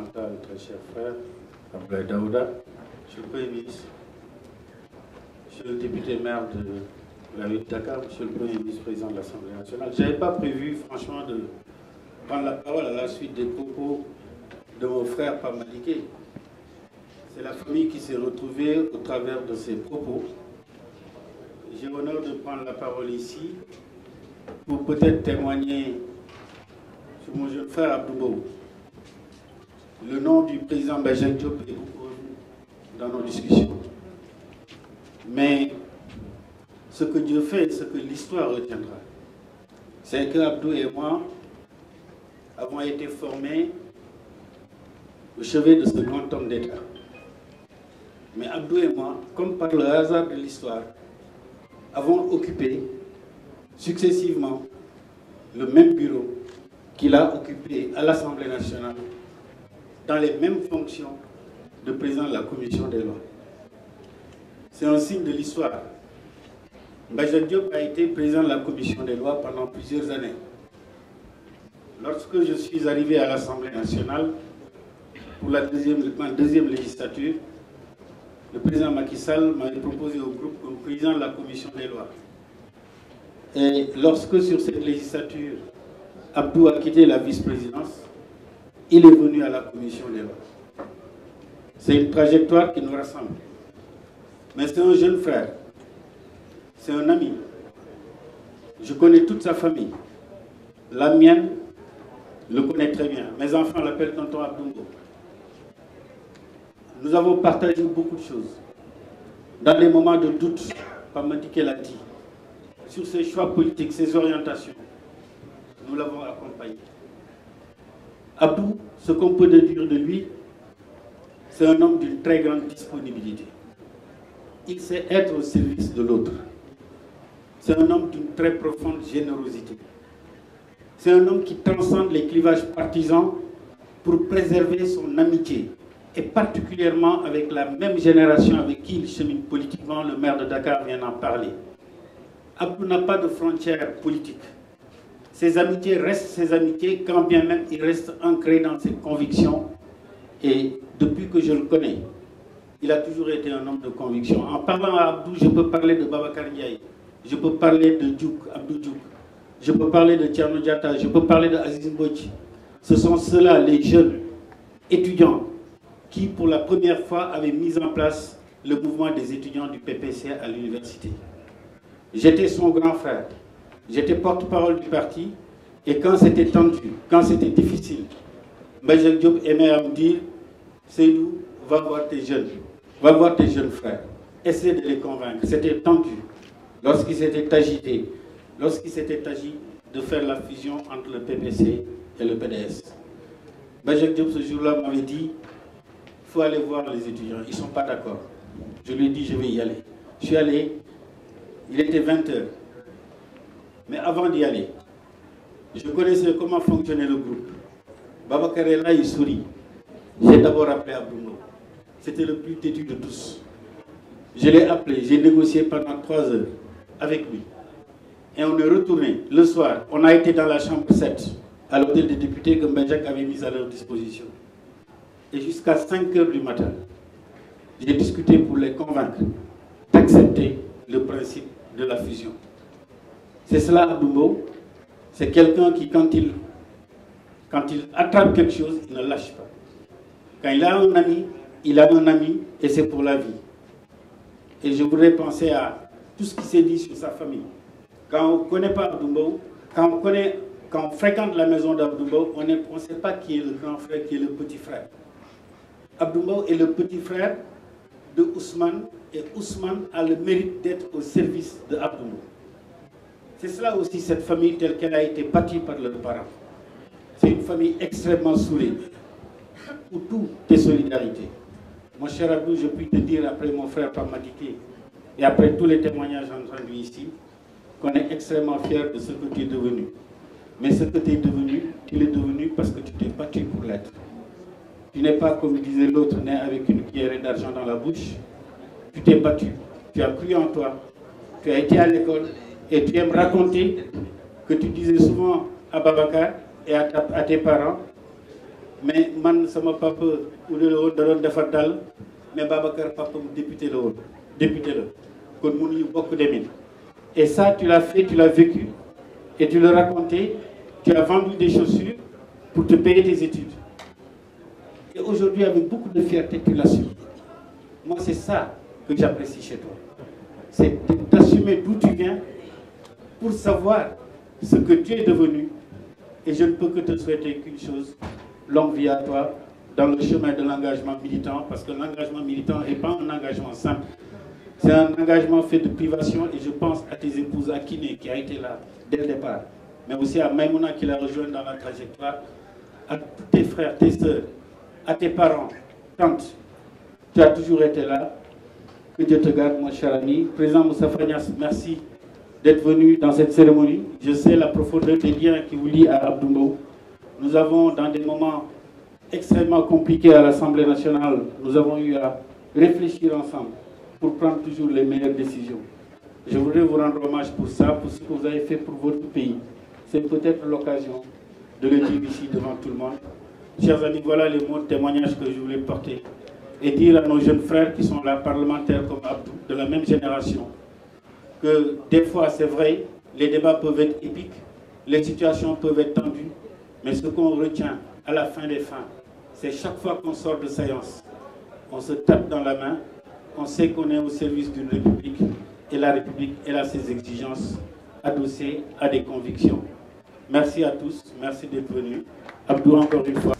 mental, très cher frère, Abdoulaye Daouda, Monsieur le Premier ministre, Monsieur le député maire de la ville de Dakar, Monsieur le Premier vice-président de l'Assemblée nationale. Je n'avais pas prévu, franchement, de prendre la parole à la suite des propos de mon frère Pamadiké. C'est la famille qui s'est retrouvée au travers de ses propos. J'ai l'honneur de prendre la parole ici pour peut-être témoigner sur mon jeune frère Abdou. Le nom du président Mbagnick Diop est beaucoup revenu dans nos discussions. Mais ce que Dieu fait, ce que l'histoire retiendra, c'est que Abdou et moi avons été formés au chevet de ce grand homme d'État. Mais Abdou et moi, comme par le hasard de l'histoire, avons occupé successivement le même bureau qu'il a occupé à l'Assemblée nationale dans les mêmes fonctions de président de la commission des lois. C'est un signe de l'histoire. Mbagnick Diop a été président de la commission des lois pendant plusieurs années. Lorsque je suis arrivé à l'Assemblée nationale pour ma deuxième législature, le président Macky Sall m'avait proposé au groupe comme président de la commission des lois. Et lorsque sur cette législature, Abdou a quitté la vice-présidence, il est venu à la commission des lois. C'est une trajectoire qui nous rassemble. Mais c'est un jeune frère, c'est un ami. Je connais toute sa famille. La mienne le connaît très bien. Mes enfants l'appellent tonton Abdou. Nous avons partagé beaucoup de choses. Dans les moments de doute, Pamadiké l'a dit, sur ses choix politiques, ses orientations, nous l'avons accompagné. Abdou, ce qu'on peut dire de lui, c'est un homme d'une très grande disponibilité. Il sait être au service de l'autre. C'est un homme d'une très profonde générosité. C'est un homme qui transcende les clivages partisans pour préserver son amitié, et particulièrement avec la même génération avec qui il chemine politiquement. Le maire de Dakar vient d'en parler. Abdou n'a pas de frontières politiques. Ses amitiés restent ses amitiés, quand bien même il reste ancré dans ses convictions. Et depuis que je le connais, il a toujours été un homme de conviction. En parlant à Abdou, je peux parler de Babacar Ndiaye, je peux parler de Diouk, Abdou Diouk, je peux parler de Thierno Diatta, je peux parler de Aziz Mbodji. Ce sont ceux-là, les jeunes étudiants, qui pour la première fois avaient mis en place le mouvement des étudiants du PPC à l'université. J'étais son grand frère, j'étais porte-parole du parti, et quand c'était tendu, quand c'était difficile, Mbagnick Diop aimait à me dire « Seydou, va voir tes jeunes frères, essaie de les convaincre ». C'était tendu lorsqu'il s'était agité, lorsqu'il s'était agi de faire la fusion entre le PPC et le PDS. Mbagnick Diop ce jour-là m'avait dit « Il faut aller voir les étudiants, ils ne sont pas d'accord ». Je lui ai dit « Je vais y aller ». Je suis allé, il était 20h. Mais avant d'y aller, je connaissais comment fonctionnait le groupe. Babacar est là, il sourit. J'ai d'abord appelé Abdou. C'était le plus têtu de tous. Je l'ai appelé, j'ai négocié pendant 3 heures avec lui. Et on est retourné le soir. On a été dans la chambre 7, à l'hôtel des députés que Mbagnick avait mis à leur disposition. Et jusqu'à 5 heures du matin, j'ai discuté pour les convaincre d'accepter le principe de la fusion. C'est cela, Abdou. C'est quelqu'un qui, quand il attrape quelque chose, il ne lâche pas. Quand il a un ami, il a un ami, et c'est pour la vie. Et je voudrais penser à tout ce qui s'est dit sur sa famille. Quand on ne connaît pas Abdou, quand on fréquente la maison d'Abdou, on ne sait pas qui est le grand frère, qui est le petit frère. Abdou est le petit frère de Ousmane, et Ousmane a le mérite d'être au service de Abdou. C'est cela aussi, cette famille telle qu'elle a été bâtie par leurs parents. C'est une famille extrêmement soudée, où tout est solidarité. Mon cher Abdou, je puis te dire, après mon frère Pamadiké, et après tous les témoignages entendus ici, qu'on est extrêmement fiers de ce que tu es devenu. Mais ce que tu es devenu parce que tu t'es battu pour l'être. Tu n'es pas, comme disait l'autre, né avec une cuillerée d'argent dans la bouche. Tu t'es battu, tu as cru en toi, tu as été à l'école, et tu aimes raconter que tu disais souvent à Babacar et à tes parents mais man sama papa ou le woon da doon defar dal mais Babacar papa mu député la woon député la kon mënuñu bokk demin. Et ça tu l'as fait, tu l'as vécu et tu le racontais. Tu as vendu des chaussures pour te payer tes études. Et aujourd'hui, avec beaucoup de fierté, tu l'assumes. Moi, c'est ça que j'apprécie chez toi. C'est d'assumer d'où tu viens pour savoir ce que tu es devenu. Et je ne peux que te souhaiter qu'une chose, longue vie à toi, dans le chemin de l'engagement militant, parce que l'engagement militant n'est pas un engagement simple. C'est un engagement fait de privation et je pense à tes épouses, à Kiné, qui a été là dès le départ, mais aussi à Maïmouna qui l'a rejoint dans la trajectoire, à tous tes frères, tes sœurs, à tes parents, tantes. Tu as toujours été là. Que Dieu te garde, mon cher ami. Président Moustapha Niasse, merci d'être venu dans cette cérémonie. Je sais la profondeur des liens qui vous lient à Abdou Mbow. Nous avons, dans des moments extrêmement compliqués à l'Assemblée nationale, nous avons eu à réfléchir ensemble pour prendre toujours les meilleures décisions. Je voudrais vous rendre hommage pour ça, pour ce que vous avez fait pour votre pays. C'est peut-être l'occasion de le dire ici devant tout le monde. Chers amis, voilà les mots de témoignage que je voulais porter et dire à nos jeunes frères qui sont là, parlementaires comme Abdou, de la même génération, que des fois, c'est vrai, les débats peuvent être épiques, les situations peuvent être tendues, mais ce qu'on retient à la fin des fins, c'est chaque fois qu'on sort de séance, on se tape dans la main, on sait qu'on est au service d'une République, et la République, elle a ses exigences adossées à des convictions. Merci à tous, merci d'être venus. Abdou, encore une fois.